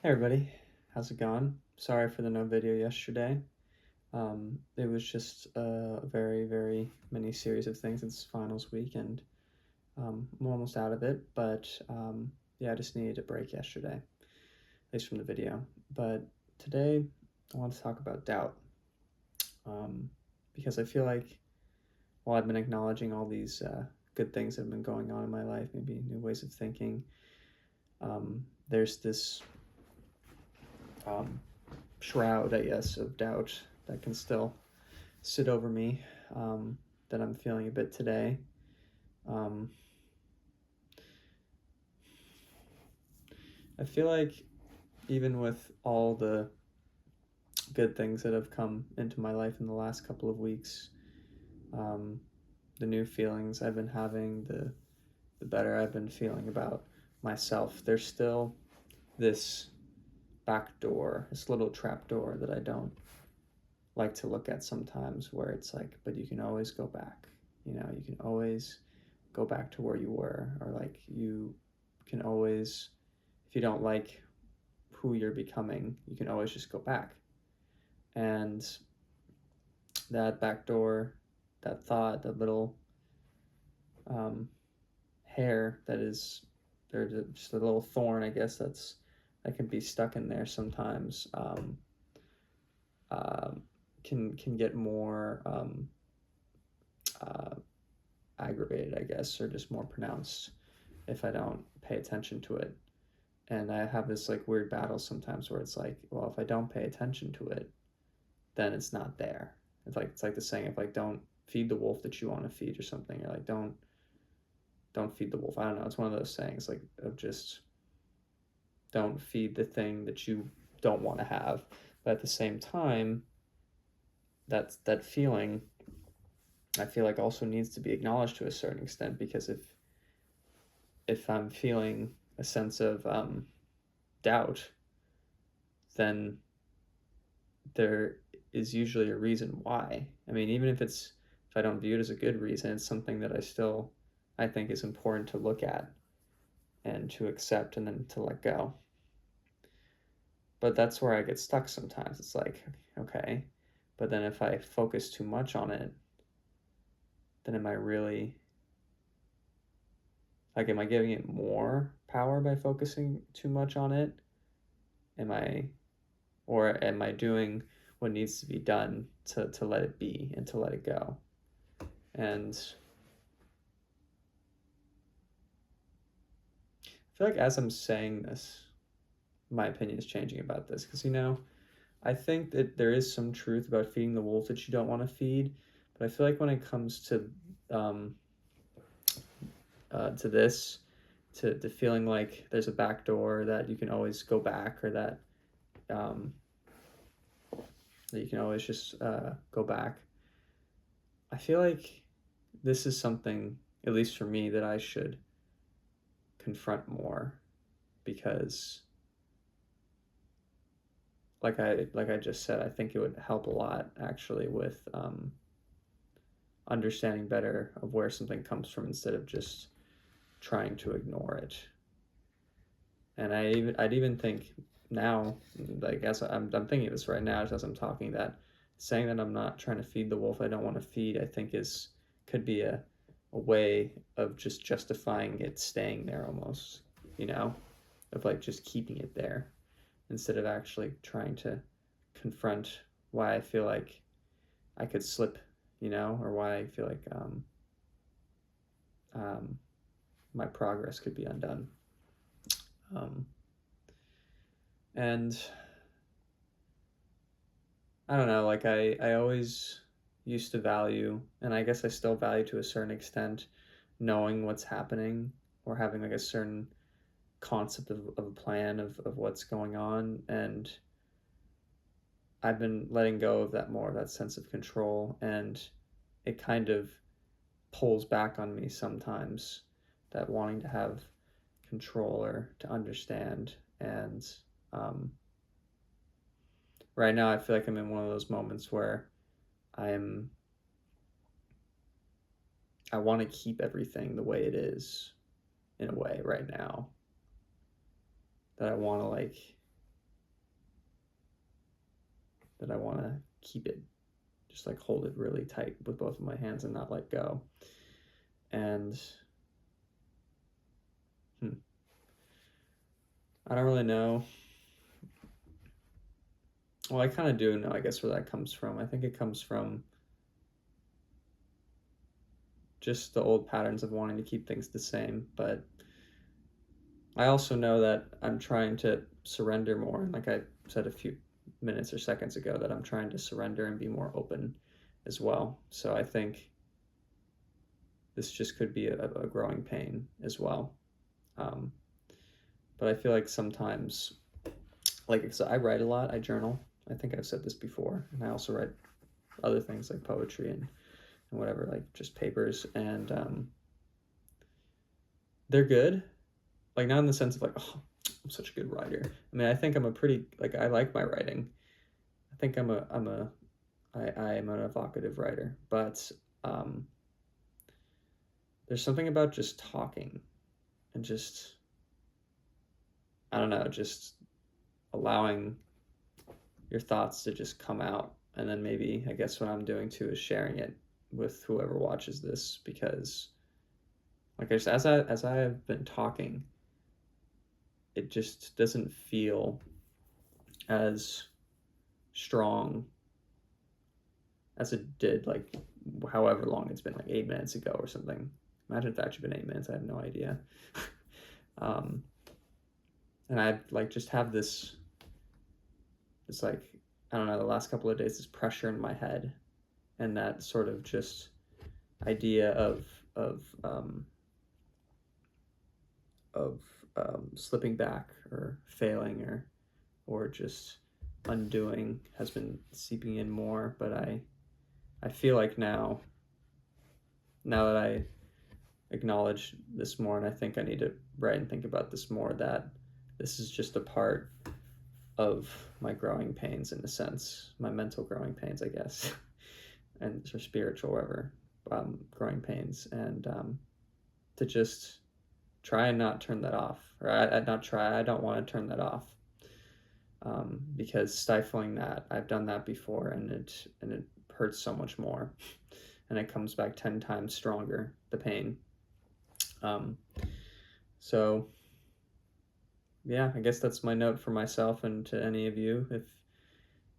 Hey everybody, how's it going? Sorry for the no video yesterday. It was just a very mini series of things. It's finals week and I'm almost out of it, but yeah, I just needed a break yesterday, at least from the video. But today I want to talk about doubt um, because I feel like while I've been acknowledging all these good things that have been going on in my life, maybe new ways of thinking, there's this um, shroud, I guess, of doubt that can still sit over me that I'm feeling a bit today. Um, I feel like even with all the good things that have come into my life in the last couple of weeks, um, the new feelings I've been having, the better I've been feeling about myself, there's still this back door, this little trap door that I don't like to look at sometimes where it's like, but you can always go back. You can always go back to where you were, or like you can always, if you don't like who you're becoming, you can always just go back. And that back door, that thought, that little um, hair that is there's just a little thorn, I guess that can be stuck in there sometimes. Um, can get more uh, aggravated, I guess, or just more pronounced if I don't pay attention to it. And I have this like weird battle sometimes where it's like, well, if I don't pay attention to it, then it's not there. It's like the saying of like, don't feed the wolf that you want to feed or something. Or like, don't feed the wolf. I don't know. It's one of those sayings like of just don't feed the thing that you don't want to have. But at the same time, that feeling I feel like also needs to be acknowledged to a certain extent, because if I'm feeling a sense of doubt, then there is usually a reason why. I mean, even if I don't view it as a good reason, it's something that I think is important to look at and to accept and then to let go. But that's where I get stuck sometimes. It's like, okay, but then if I focus too much on it, then am I giving it more power by focusing too much on it? Am I or am I doing what needs to be done to let it be and to let it go? And I feel like as I'm saying this, my opinion is changing about this because I think that there is some truth about feeding the wolf that you don't want to feed, but I feel like when it comes um, to this, to feeling like there's a back door that you can always go back, or um, that you can always just go back. I feel like this is something, at least for me, that I should confront more, because like I just said, I think it would help a lot actually with understanding better of where something comes from instead of just trying to ignore it. And I'd even think now, like as I'm thinking of this right now as I'm talking, that saying that I'm not trying to feed the wolf I don't want to feed, I think is could be a way of just justifying it staying there almost, you know, of like just keeping it there instead of actually trying to confront why I feel like I could slip, or why I feel like um, my progress could be undone. Um, and I don't know, like I always used to value, and I guess I still value to a certain extent, knowing what's happening or having like a certain concept of a plan of what's going on. And I've been letting go of that more, of that sense of control, and it kind of pulls back on me sometimes, that wanting to have control or to understand. And um, right now, I feel like I'm in one of those moments where I'm I want to keep everything the way it is in a way right now. That I want to like. that I want to keep it, just like hold it really tight with both of my hands and not let go. And I don't really know. Well, I kind of do know, I guess, where that comes from. I think it comes from just the old patterns of wanting to keep things the same. But I also know that I'm trying to surrender more. Like I said a few minutes or seconds ago, that I'm trying to surrender and be more open as well. So I think this just could be a growing pain as well. But I feel like sometimes, like, so I write a lot, I journal. I think I've said this before. And I also write other things like poetry and whatever, like just papers. And they're good. Like, not in the sense of like, oh, I'm such a good writer. I mean, I think I'm a pretty, like, I like my writing. I think I am an evocative writer. But there's something about just talking and just, I don't know, just allowing your thoughts to just come out. And then maybe, I guess what I'm doing too is sharing it with whoever watches this, because like I just, as I have been talking, it just doesn't feel as strong as it did, like, however long it's been, like 8 minutes ago or something. Imagine if that actually been 8 minutes. I have no idea. And I like just have this like, I don't know, the last couple of days, this pressure in my head, and that sort of just idea of slipping back or failing or just undoing has been seeping in more. But I feel like now that I acknowledge this more, and I think I need to write and think about this more, that this is just a part of my growing pains, in a sense, my mental growing pains, I guess, and or spiritual, whatever, growing pains, and to just try and not turn that off, or I don't want to turn that off, because stifling that, I've done that before, and it hurts so much more, and it comes back 10 times stronger, the pain. So yeah, I guess that's my note for myself and to any of you.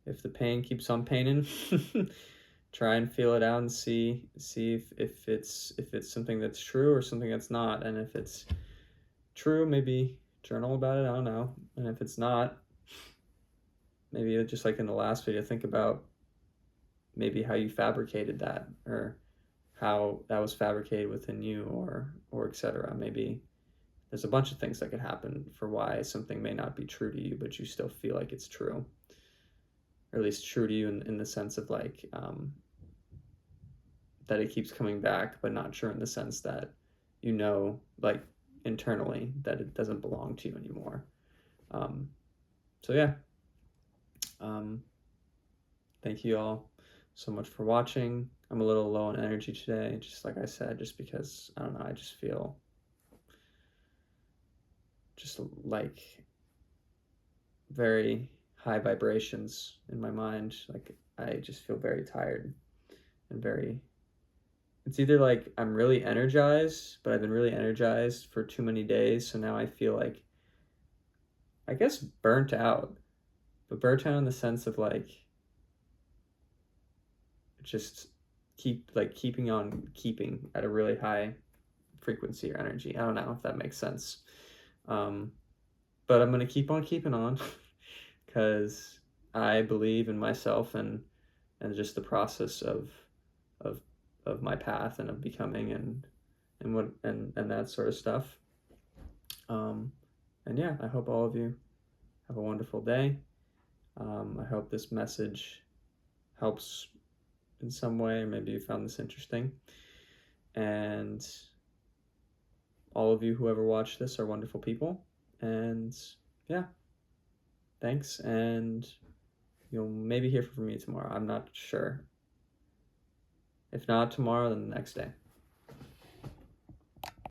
If the pain keeps on paining, try and feel it out and see if it's something that's true or something that's not. And if it's true, maybe journal about it. I don't know. And if it's not, maybe just like in the last video, think about maybe how you fabricated that, or how that was fabricated within you, or etc. Maybe there's a bunch of things that could happen for why something may not be true to you, but you still feel like it's true, or at least true to you in the sense of like, that it keeps coming back, but not true in the sense that, you know, like internally, that it doesn't belong to you anymore. So yeah, thank you all so much for watching. I'm a little low on energy today, just like I said, just because, I don't know, I just feel just like very high vibrations in my mind. Like, I just feel very tired and it's either like I'm really energized, but I've been really energized for too many days, so now I feel like, I guess, burnt out, but burnt out in the sense of like, just keeping on keeping at a really high frequency or energy. I don't know if that makes sense. But I'm gonna keep on keeping on because I believe in myself and just the process of my path and of becoming and what and that sort of stuff. And yeah, I hope all of you have a wonderful day. I hope this message helps in some way, or maybe you found this interesting. And all of you who ever watch this are wonderful people. And yeah, thanks. And you'll maybe hear from me tomorrow. I'm not sure. If not tomorrow, then the next day.